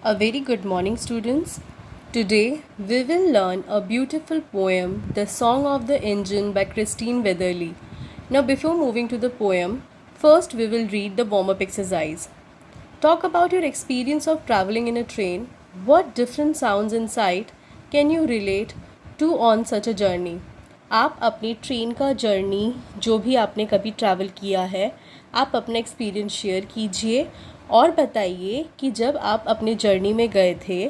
A very good morning, students. Today we will learn a beautiful poem, The Song of the Engine by Christine Weatherly. Now, before moving to the poem, first we will read the warm up exercise. Talk about your experience of traveling in a train. What different sounds and sight can you relate to on such a journey? आप अपनी train का journey जो भी आपने कभी travel किया है आप अपना एक्सपीरियंस शेयर कीजिए और बताइए कि जब आप अपने जर्नी में गए थे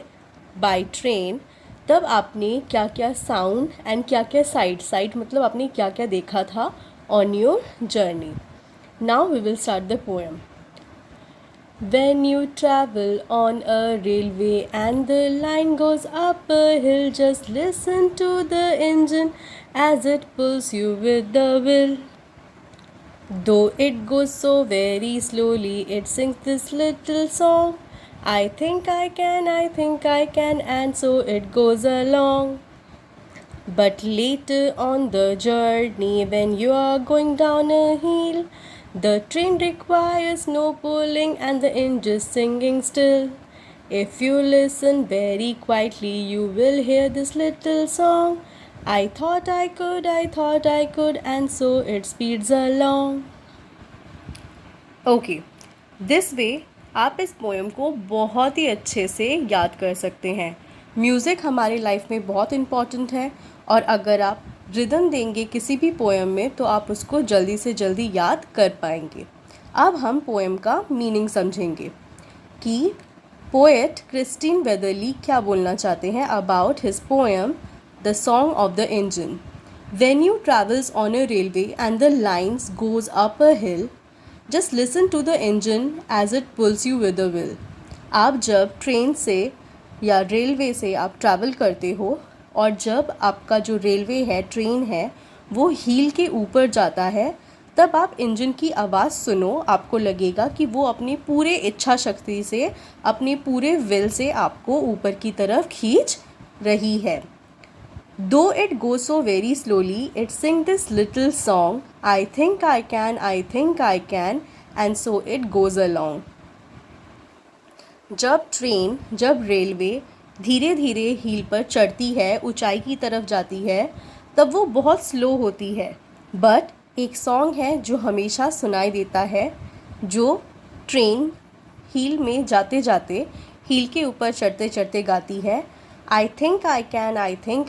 बाय ट्रेन तब आपने क्या क्या साउंड एंड क्या क्या साइट मतलब आपने क्या क्या देखा था on your journey. Now we will start the poem. When you travel on a railway and the line goes up a hill, just listen to the engine as it pulls you with the will. Though it goes so very slowly, it sings this little song. I think I can, and so it goes along. But later on the journey, when you are going down a hill, the train requires no pulling and the engine singing still. If you listen very quietly, you will hear this little song. I thought I could, and so it speeds along. Okay, this way आप इस poem को बहुत ही अच्छे से याद कर सकते हैं. म्यूज़िक हमारी लाइफ में बहुत इम्पॉर्टेंट है और अगर आप रिदम देंगे किसी भी पोएम में तो आप उसको जल्दी से जल्दी याद कर पाएंगे. अब हम पोएम का मीनिंग समझेंगे कि पोएट क्रिस्टीन वेदरली क्या बोलना चाहते हैं about his poem the song of the engine. When you travels on a railway and the lines goes up a hill, just listen to the engine as it pulls you with a will. आप जब train से या railway से आप travel करते हो और जब आपका जो रेलवे है ट्रेन है वो हील के ऊपर जाता है तब आप इंजन की आवाज़ सुनो. आपको लगेगा कि वो अपनी पूरे इच्छा शक्ति से अपने पूरे विल से आपको ऊपर की तरफ खींच रही है. Though it goes so very slowly, it sings this little song. I think I can, and so it goes along. जब रेलवे धीरे धीरे हील पर चढ़ती है, ऊंचाई की तरफ जाती है, तब वो बहुत स्लो होती है. बट एक सॉन्ग है जो हमेशा सुनाई देता है, जो ट्रेन हील में जाते जाते हील के ऊपर चढ़ते चढ़ते गाती है. आई थिंक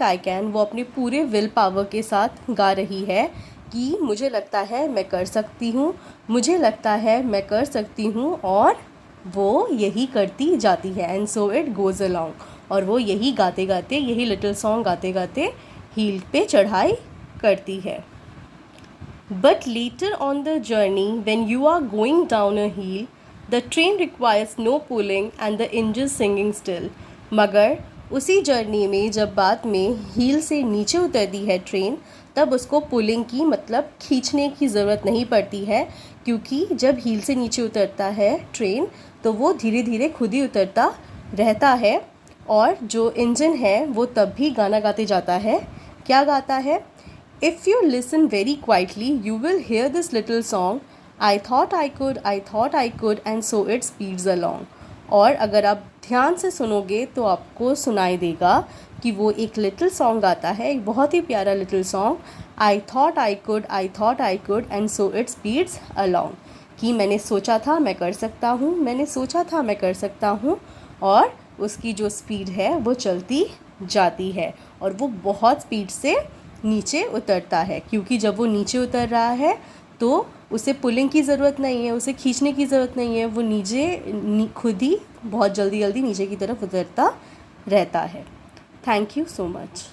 आई कैन वो अपने पूरे विल पावर के साथ गा रही है कि मुझे लगता है मैं कर सकती हूँ और वो यही करती जाती है. And so it goes along और वो यही गाते गाते यही लिटिल सॉन्ग गाते गाते हील पे चढ़ाई करती है. But later on the journey when you are going down a hill the train requires no pulling and the engine singing still. मगर उसी जर्नी में जब बाद में हील से नीचे उतरती है ट्रेन तब उसको पुलिंग की मतलब खींचने की ज़रूरत नहीं पड़ती है क्योंकि जब हील से नीचे उतरता है ट्रेन तो वो धीरे धीरे खुद ही उतरता रहता है और जो इंजन है वो तब भी गाना गाते जाता है. क्या गाता है? If you listen very quietly you will hair this little song. I thought I could and so it speeds along. और अगर आप ध्यान से सुनोगे तो आपको सुनाई देगा कि वो एक लिटिल सॉन्ग गाता है, एक बहुत ही प्यारा little song. I thought I could and so it speeds along. कि मैंने सोचा था मैं कर सकता हूँ और उसकी जो स्पीड है वो चलती जाती है और वो बहुत स्पीड से नीचे उतरता है क्योंकि जब वो नीचे उतर रहा है तो उसे पुलिंग की ज़रूरत नहीं है, उसे खींचने की ज़रूरत नहीं है, वो खुद ही बहुत जल्दी नीचे की तरफ उतरता रहता है. Thank you so much.